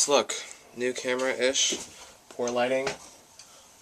So look, new camera-ish, poor lighting.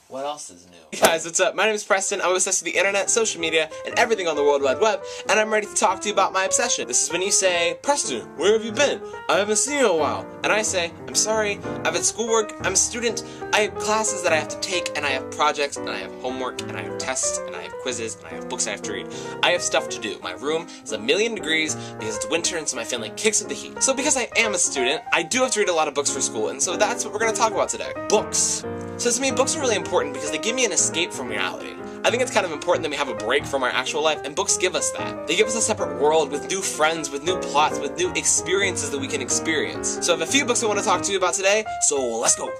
What else is new? Hey guys, what's up? My name is Preston. I'm obsessed with the internet, social media, and everything on the World Wide Web, and I'm ready to talk to you about my obsession. This is when you say, Preston, where have you been? I haven't seen you in a while. And I say, I'm sorry, I've had schoolwork, I'm a student, I have classes that I have to take, and I have projects, and I have homework, and I have tests, and I have quizzes, and I have books I have to read. I have stuff to do. My room is 1,000,000 degrees because it's winter, and so my family kicks up the heat. So because I am a student, I do have to read a lot of books for school, and so that's what we're going to talk about today. Books. So to me, books are really important because they give me an escape from reality. I think it's kind of important that we have a break from our actual life, and books give us that. They give us a separate world with new friends, with new plots, with new experiences that we can experience. So I have a few books I want to talk to you about today, so let's go!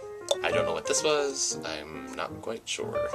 I don't know what this was. I'm not quite sure.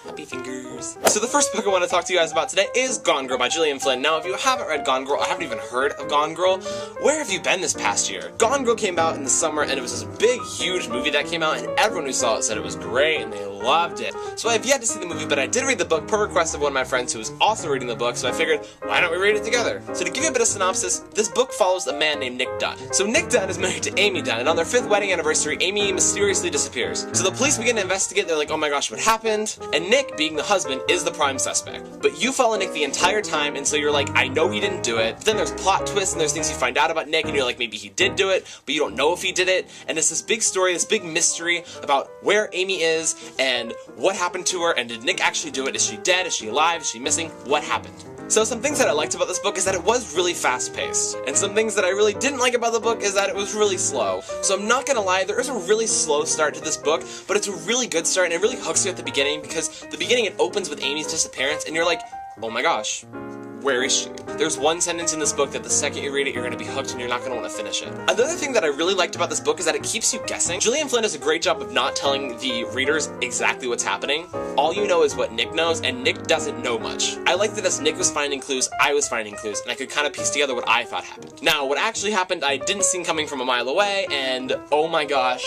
Happy fingers. So the first book I want to talk to you guys about today is Gone Girl by Gillian Flynn. Now, if you haven't read Gone Girl, I haven't even heard of Gone Girl, where have you been this past year? Gone Girl came out in the summer, and it was this big, huge movie that came out, and everyone who saw it said it was great, and they loved it. So I have yet to see the movie, but I did read the book per request of one of my friends who was also reading the book, so I figured, why don't we read it together? So to give you a bit of synopsis, this book follows a man named Nick Dunn. So Nick Dunn is married to Amy Dunn, and on their 5th wedding anniversary, Amy mysteriously disappears. So the police begin to investigate, they're like, oh my gosh, what happened? And Nick, being the husband, is the prime suspect. But you follow Nick the entire time, and so you're like, I know he didn't do it. But then there's plot twists, and there's things you find out about Nick, and you're like, maybe he did do it, but you don't know if he did it. And it's this big story, this big mystery about where Amy is, and what happened to her, and did Nick actually do it? Is she dead? Is she alive? Is she missing? What happened? So some things that I liked about this book is that it was really fast-paced, and some things that I really didn't like about the book is that it was really slow. So I'm not gonna lie, there is a really slow start to this book, but it's a really good start, and it really hooks you at the beginning, because the beginning it opens with Amy's disappearance, and you're like, oh my gosh, where is she? There's one sentence in this book that the second you read it, you're going to be hooked and you're not going to want to finish it. Another thing that I really liked about this book is that it keeps you guessing. Gillian Flynn does a great job of not telling the readers exactly what's happening. All you know is what Nick knows, and Nick doesn't know much. I liked that as Nick was finding clues, I was finding clues, and I could kind of piece together what I thought happened. Now, what actually happened, I didn't see coming from a mile away, and oh my gosh,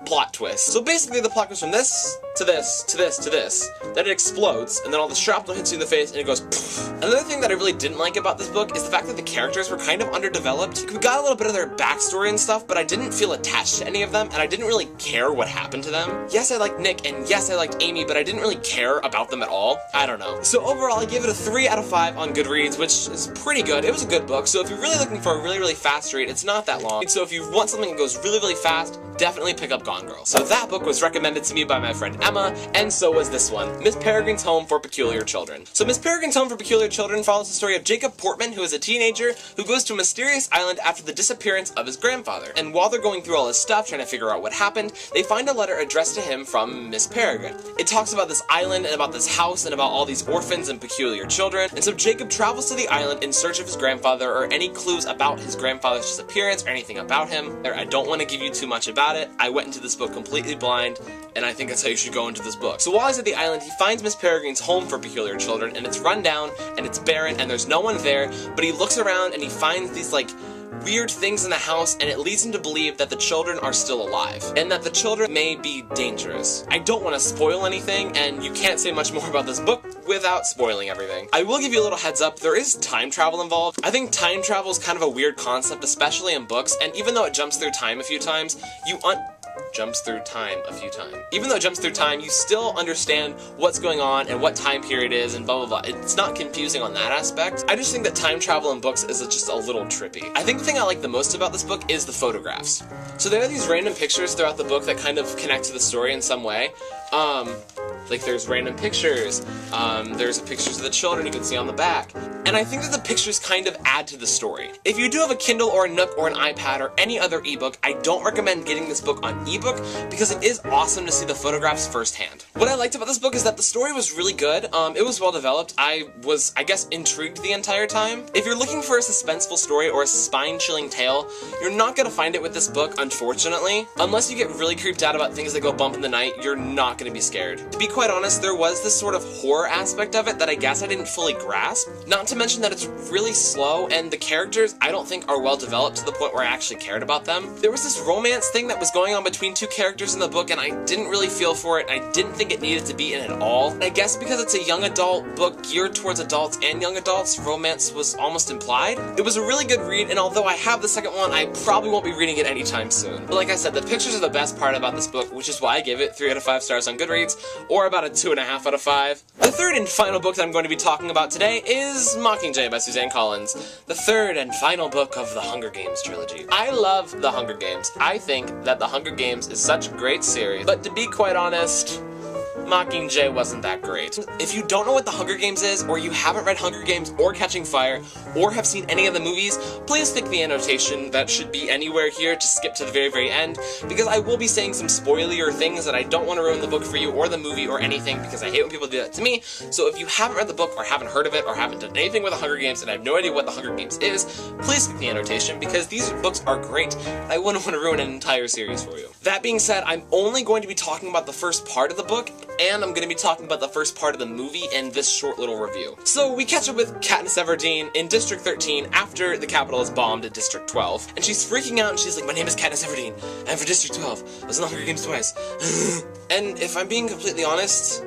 plot twist. So basically the plot goes from this to this to this to this, then it explodes, and then all the shrapnel hits you in the face and it goes poof. Another thing that I really didn't like about this book is the fact that the characters were kind of underdeveloped. We got a little bit of their backstory and stuff, but I didn't feel attached to any of them, and I didn't really care what happened to them. Yes, I liked Nick, and yes, I liked Amy, but I didn't really care about them at all. I don't know. So overall, I gave it a 3 out of 5 on Goodreads, which is pretty good. It was a good book, so if you're really looking for a really, really fast read, it's not that long. So if you want something that goes really, really fast, definitely pick up Gone Girl. So that book was recommended to me by my friend Emma, and so was this one, Miss Peregrine's Home for Peculiar Children. So Miss Peregrine's Home for Peculiar Children follows the story of Jacob Portman, who is a teenager who goes to a mysterious island after the disappearance of his grandfather. And while they're going through all his stuff, trying to figure out what happened, they find a letter addressed to him from Miss Peregrine. It talks about this island, and about this house, and about all these orphans and peculiar children, and so Jacob travels to the island in search of his grandfather, or any clues about his grandfather's disappearance, or anything about him. I don't want to give you too much about it. I went into this book completely blind, and I think that's how you should go into this book. So while he's at the island, he finds Miss Peregrine's home for peculiar children, and it's run down, and it's barren, and there's no one there, but he looks around and he finds these, like, weird things in the house, and it leads him to believe that the children are still alive, and that the children may be dangerous. I don't want to spoil anything, and you can't say much more about this book without spoiling everything. I will give you a little heads up, there is time travel involved. I think time travel is kind of a weird concept, especially in books, and even though it jumps through time a few times, Even though it jumps through time, you still understand what's going on and what time period it is and blah blah blah. It's not confusing on that aspect. I just think that time travel in books is just a little trippy. I think the thing I like the most about this book is the photographs. So there are these random pictures throughout the book that kind of connect to the story in some way. Like there's random pictures, there's pictures of the children you can see on the back. And I think that the pictures kind of add to the story. If you do have a Kindle or a Nook or an iPad or any other ebook, I don't recommend getting this book on ebook because it is awesome to see the photographs firsthand. What I liked about this book is that the story was really good. It was well developed. I was, I guess, intrigued the entire time. If you're looking for a suspenseful story or a spine-chilling tale, you're not gonna find it with this book, unfortunately. Unless you get really creeped out about things that go bump in the night, you're not gonna be scared. To be quite honest, there was this sort of horror aspect of it that I guess I didn't fully grasp. Not to to mention that it's really slow, and the characters I don't think are well developed to the point where I actually cared about them. There was this romance thing that was going on between two characters in the book, and I didn't really feel for it. I didn't think it needed to be in at all. And I guess because it's a young adult book geared towards adults and young adults, romance was almost implied. It was a really good read, and although I have the second one, I probably won't be reading it anytime soon. But like I said, the pictures are the best part about this book, which is why I give it 3 out of 5 stars on Goodreads, or about a 2.5 out of 5. The third and final book that I'm going to be talking about today is MockingJay by Suzanne Collins, the third and final book of the Hunger Games trilogy. I love the Hunger Games. I think that the Hunger Games is such a great series, but to be quite honest, MockingJay wasn't that great. If you don't know what the Hunger Games is, or you haven't read Hunger Games or Catching Fire, or have seen any of the movies, please stick the annotation that should be anywhere here to skip to the very, very end, because I will be saying some spoilier things that I don't want to ruin the book for you, or the movie, or anything, because I hate when people do that to me. So if you haven't read the book, or haven't heard of it, or haven't done anything with the Hunger Games, and have no idea what the Hunger Games is, please stick the annotation, because these books are great, and I wouldn't want to ruin an entire series for you. That being said, I'm only going to be talking about the first part of the book, and I'm going to be talking about the first part of the movie in this short little review. So we catch up with Katniss Everdeen in District 13 after the Capitol is bombed at District 12, and she's freaking out and she's like, "My name is Katniss Everdeen, I'm for District 12, I was in the Hunger Games twice." And if I'm being completely honest,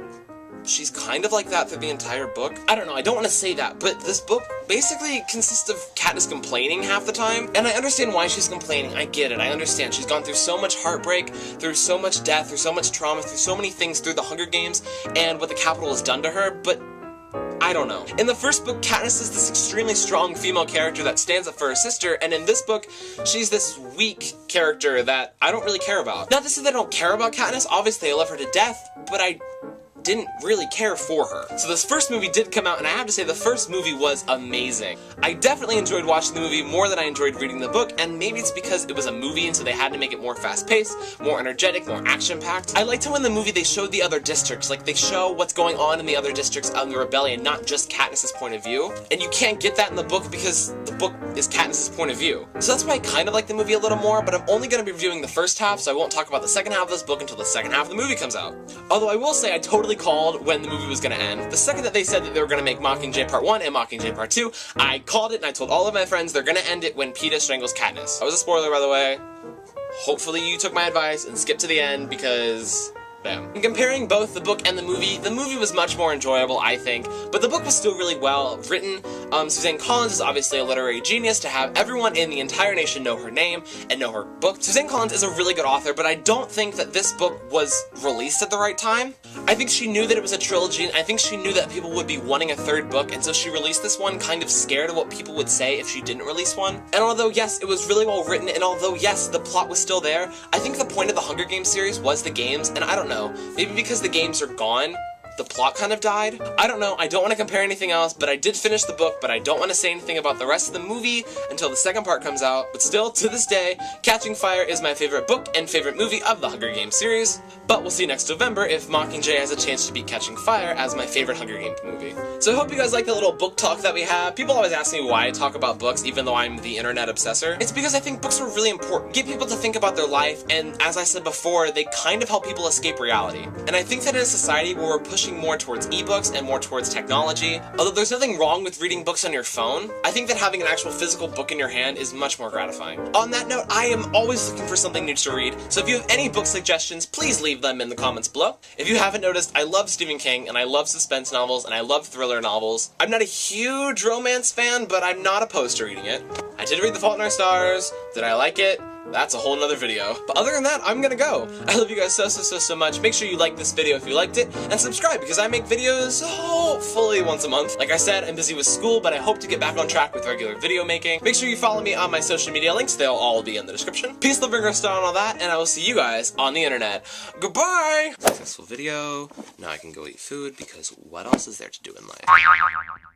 she's kind of like that through the entire book. I don't know, I don't want to say that, but this book basically consists of Katniss complaining half the time, and I understand why she's complaining. I get it, I understand. She's gone through so much heartbreak, through so much death, through so much trauma, through so many things through the Hunger Games, and what the Capitol has done to her, but I don't know. In the first book, Katniss is this extremely strong female character that stands up for her sister, and in this book, she's this weak character that I don't really care about. Not to say that I don't care about Katniss, obviously I love her to death, but I didn't really care for her. So this first movie did come out, and I have to say the first movie was amazing. I definitely enjoyed watching the movie more than I enjoyed reading the book, and maybe it's because it was a movie and so they had to make it more fast-paced, more energetic, more action-packed. I liked how in the movie they showed the other districts, like they show what's going on in the other districts of the rebellion, not just Katniss's point of view. And you can't get that in the book because the book is Katniss's point of view. So that's why I kind of like the movie a little more, but I'm only going to be reviewing the first half, so I won't talk about the second half of this book until the second half of the movie comes out. Although I will say I totally called when the movie was going to end. The second that they said that they were going to make Mockingjay Part 1 and Mockingjay Part 2, I called it and I told all of my friends they're going to end it when Peeta strangles Katniss. That was a spoiler, by the way. Hopefully you took my advice and skipped to the end, because bam. In comparing both the book and the movie was much more enjoyable, I think, but the book was still really well written. Suzanne Collins is obviously a literary genius. To have everyone in the entire nation know her name and know her book. Suzanne Collins is a really good author, but I don't think that this book was released at the right time. I think she knew that it was a trilogy, and I think she knew that people would be wanting a third book, and so she released this one kind of scared of what people would say if she didn't release one. And although, yes, it was really well written, and although, yes, the plot was still there, I think the point of the Hunger Games series was the games, and I don't know, maybe because the games are gone, the plot kind of died. I don't know, I don't want to compare anything else, but I did finish the book, but I don't want to say anything about the rest of the movie until the second part comes out. But still, to this day, Catching Fire is my favorite book and favorite movie of the Hunger Games series, but we'll see next November if Mockingjay has a chance to beat Catching Fire as my favorite Hunger Games movie. So I hope you guys like the little book talk that we have. People always ask me why I talk about books, even though I'm the internet obsessor. It's because I think books are really important. Get people to think about their life, and as I said before, they kind of help people escape reality. And I think that in a society where we're pushing more towards ebooks and more towards technology, although there's nothing wrong with reading books on your phone, I think that having an actual physical book in your hand is much more gratifying. On that note, I am always looking for something new to read, so if you have any book suggestions, please leave them in the comments below. If you haven't noticed, I love Stephen King, and I love suspense novels, and I love thriller novels. I'm not a huge romance fan, but I'm not opposed to reading it. I did read The Fault in Our Stars. Did I like it? That's a whole nother video. But other than that, I'm gonna go. I love you guys so much. Make sure you like this video if you liked it, and subscribe because I make videos hopefully once a month. Like I said, I'm busy with school, but I hope to get back on track with regular video making. Make sure you follow me on my social media links. They'll all be in the description. Peace, love, and star and all that, and I will see you guys on the internet. Goodbye! Successful video. Now I can go eat food because what else is there to do in life?